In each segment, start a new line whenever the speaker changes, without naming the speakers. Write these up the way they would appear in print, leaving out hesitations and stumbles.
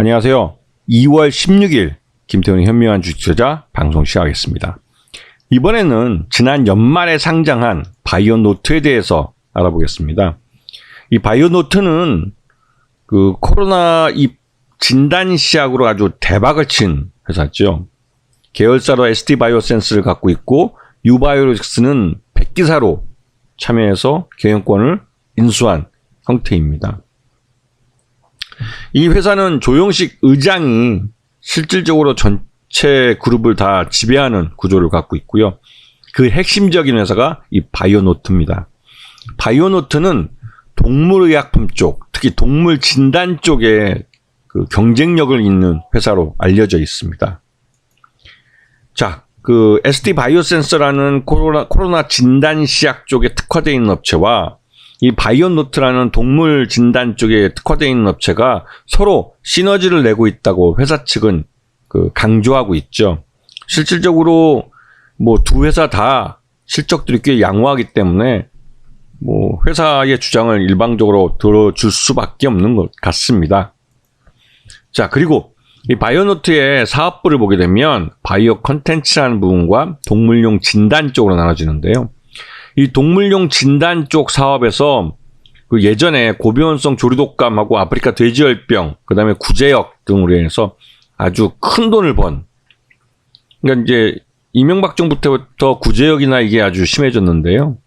안녕하세요. 2월 16일 김태훈의 현명한 주식투자 방송 시작하겠습니다. 이번에는 지난 연말에 상장한 바이오노트에 대해서 알아보겠습니다. 이 바이오노트는 그 코로나 이 진단 시약으로 아주 대박을 친 회사죠. 계열사로 ST바이오센스를 갖고 있고 유바이오로직스는 100기사로 참여해서 경영권을 인수한 형태입니다. 이 회사는 조영식 의장이 실질적으로 전체 그룹을 다 지배하는 구조를 갖고 있고요. 그 핵심적인 회사가 이 바이오노트입니다. 바이오노트는 동물의약품 쪽, 특히 동물 진단 쪽에 그 경쟁력을 잇는 회사로 알려져 있습니다. 자, 그 ST바이오센서라는 코로나 진단 시약 쪽에 특화되어 있는 업체와 이 바이오노트라는 동물 진단 쪽에 특화되어 있는 업체가 서로 시너지를 내고 있다고 회사 측은 그 강조하고 있죠. 실질적으로 뭐 두 회사 다 실적들이 꽤 양호하기 때문에 뭐 회사의 주장을 일방적으로 들어줄 수밖에 없는 것 같습니다. 자, 그리고 이 바이오노트의 사업부를 보게 되면 바이오 컨텐츠라는 부분과 동물용 진단 쪽으로 나눠지는데요. 이 동물용 진단 쪽 사업에서 그 예전에 고비원성 조류독감하고 아프리카 돼지열병, 그 다음에 구제역 등으로 인해서 아주 큰 돈을 번. 그러니까 이제 이명박 정부 때부터 구제역이나 이게 아주 심해졌는데요.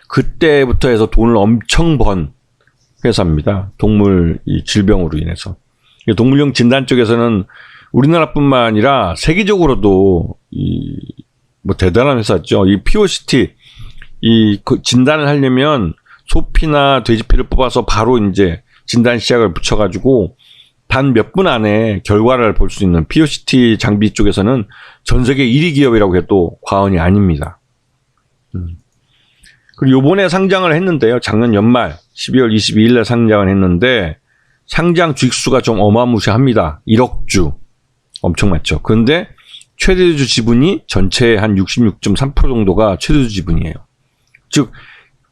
그때부터 해서 돈을 엄청 번 회사입니다. 동물 이 질병으로 인해서. 동물용 진단 쪽에서는 우리나라뿐만 아니라 세계적으로도 뭐 대단한 회사죠. 이 POCT 그 진단을 하려면 소피나 돼지피를 뽑아서 바로 이제 진단 시약을 붙여가지고 단 몇 분 안에 결과를 볼 수 있는 POCT 장비 쪽에서는 전 세계 1위 기업이라고 해도 과언이 아닙니다. 그리고 요번에 상장을 했는데요. 작년 연말 12월 22일에 상장을 했는데 상장 주식수가 좀 어마무시합니다. 1억 주. 엄청 많죠. 그런데 최대주 지분이 전체의 한 66.3% 정도가 최대주 지분이에요. 즉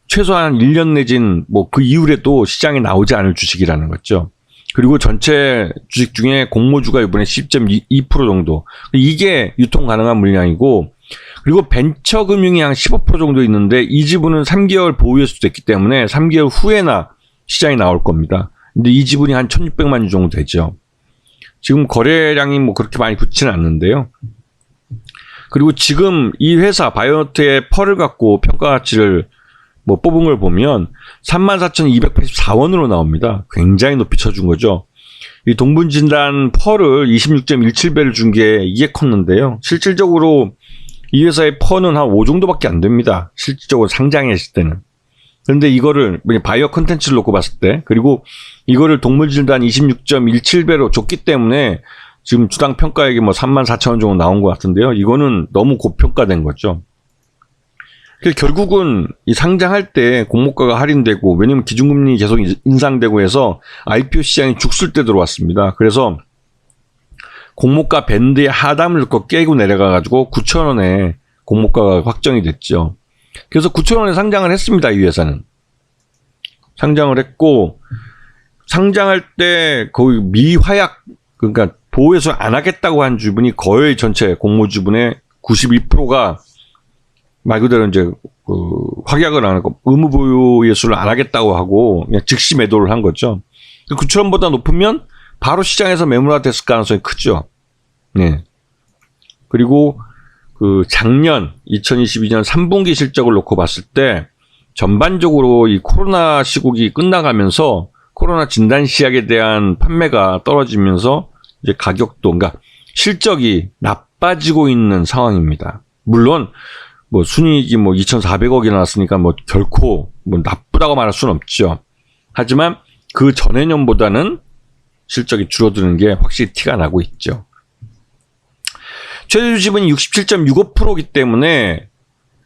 최소한 1년 내진 뭐 그 이후에도 시장에 나오지 않을 주식이라는 거죠. 그리고 전체 주식 중에 공모주가 이번에 10.2% 정도. 이게 유통 가능한 물량이고, 그리고 벤처금융이 한 15% 정도 있는데 이 지분은 3개월 보유할 수도 있기 때문에 3개월 후에나 시장에 나올 겁니다. 근데 이 지분이 한 1,600만 주 정도 되죠. 지금 거래량이 뭐 그렇게 많이 붙지는 않는데요. 그리고 지금 이 회사 바이오노트의 펄을 갖고 평가 가치를 뭐 뽑은 걸 보면 34,284원으로 나옵니다. 굉장히 높이 쳐준 거죠. 이 동분진단 펄을 26.17배를 준 게 이게 컸는데요. 실질적으로 이 회사의 펄은 한 5 정도밖에 안 됩니다. 실질적으로 상장했을 때는. 그런데 이거를 바이오 컨텐츠를 놓고 봤을 때, 그리고 이거를 동물진단 26.17배로 줬기 때문에 지금 주당 평가액이 뭐 34,000원 정도 나온 것 같은데요. 이거는 너무 고평가된 거죠. 그래서 결국은 이 상장할 때 공모가가 할인되고, 왜냐면 기준금리 계속 인상되고 해서 IPO 시장이 죽술 때 들어왔습니다. 그래서 공모가 밴드의 하단을 깨고 내려가가지고 9,000원에 공모가가 확정이 됐죠. 그래서 9,000원에 상장을 했습니다. 이 회사는. 상장을 했고, 상장할 때 거의 미화약, 그러니까 보호예술 안 하겠다고 한 주분이 거의 전체 공모 주분의 92%가 말 그대로 이제 확약을 안 하고 의무 보유 예술을 안 하겠다고 하고 그냥 즉시 매도를 한 거죠. 9,000원보다 높으면 바로 시장에서 매물화 됐을 가능성이 크죠. 네. 그리고 그 작년 2022년 3분기 실적을 놓고 봤을 때 전반적으로 이 코로나 시국이 끝나가면서 코로나 진단 시약에 대한 판매가 떨어지면서 이제 가격도, 그러니까 실적이 나빠지고 있는 상황입니다. 물론 뭐 순이익이 뭐 2,400억이 나왔으니까 뭐 결코 뭐 나쁘다고 말할 수는 없죠. 하지만 그 전해년보다는 실적이 줄어드는 게 확실히 티가 나고 있죠. 최대주 지분이 67.65%이기 때문에,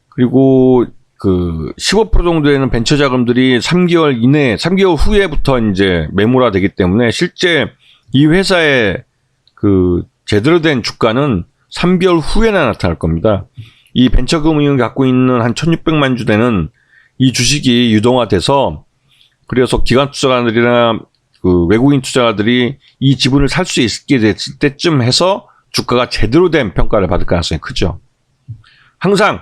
그리고 그 15% 정도 되는 벤처 자금들이 3개월 이내, 3개월 후에부터 이제 매물화 되기 때문에 실제 이 회사의 그 제대로 된 주가는 3개월 후에나 나타날 겁니다. 이 벤처금융이 갖고 있는 한 1,600만 주 되는 이 주식이 유동화돼서, 그래서 기관 투자자들이나 그 외국인 투자자들이 이 지분을 살 수 있게 됐을 때쯤 해서 주가가 제대로 된 평가를 받을 가능성이 크죠. 항상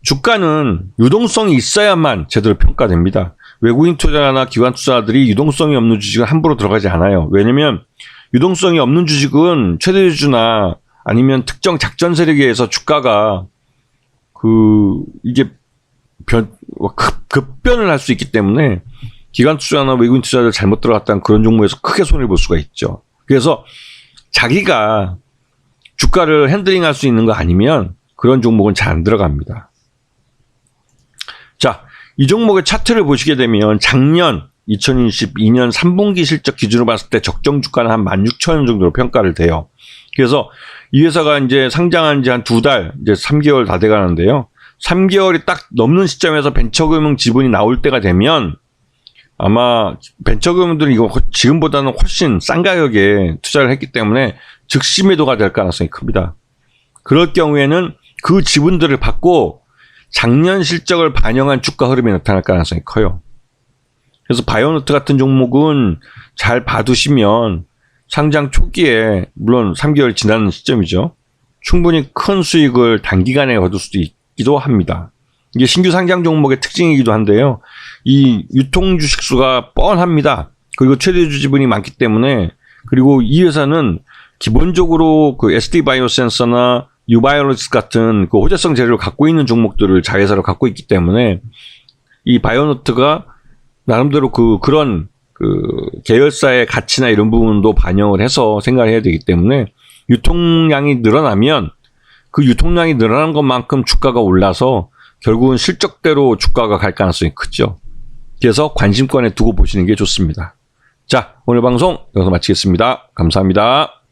주가는 유동성이 있어야만 제대로 평가됩니다. 외국인 투자자나 기관 투자자들이 유동성이 없는 주식은 함부로 들어가지 않아요. 왜냐면 유동성이 없는 주식은 최대주주나 아니면 특정 작전 세력에 의해서 주가가 이게 급변을 할 수 있기 때문에 기관 투자나 외국인 투자자들 잘못 들어갔다는 그런 종목에서 크게 손해를 볼 수가 있죠. 그래서 자기가 주가를 핸들링할 수 있는 거 아니면 그런 종목은 잘 안 들어갑니다. 자, 이 종목의 차트를 보시게 되면 작년 2022년 3분기 실적 기준으로 봤을 때 적정 주가는 한 16,000원 정도로 평가를 돼요. 그래서 이 회사가 이제 상장한 지 한 2달, 이제 3개월 다 돼 가는데요. 3개월이 딱 넘는 시점에서 벤처금융 지분이 나올 때가 되면 아마 벤처금융들은 이거 지금보다는 훨씬 싼 가격에 투자를 했기 때문에 즉시 매도가 될 가능성이 큽니다. 그럴 경우에는 그 지분들을 받고 작년 실적을 반영한 주가 흐름이 나타날 가능성이 커요. 그래서 바이오노트 같은 종목은 잘 봐두시면 상장 초기에, 물론 3개월 지나는 시점이죠, 충분히 큰 수익을 단기간에 얻을 수도 있기도 합니다. 이게 신규 상장 종목의 특징이기도 한데요. 이 유통 주식 수가 뻔합니다. 그리고 최대주 지분이 많기 때문에, 그리고 이 회사는 기본적으로 그 SD바이오센서나 유바이오로직스 같은 그 호재성 재료를 갖고 있는 종목들을 자회사로 갖고 있기 때문에 이 바이오노트가 나름대로 그런 계열사의 가치나 이런 부분도 반영을 해서 생각을 해야 되기 때문에 유통량이 늘어나면 그 유통량이 늘어난 것만큼 주가가 올라서 결국은 실적대로 주가가 갈 가능성이 크죠. 그래서 관심권에 두고 보시는 게 좋습니다. 자, 오늘 방송 여기서 마치겠습니다. 감사합니다.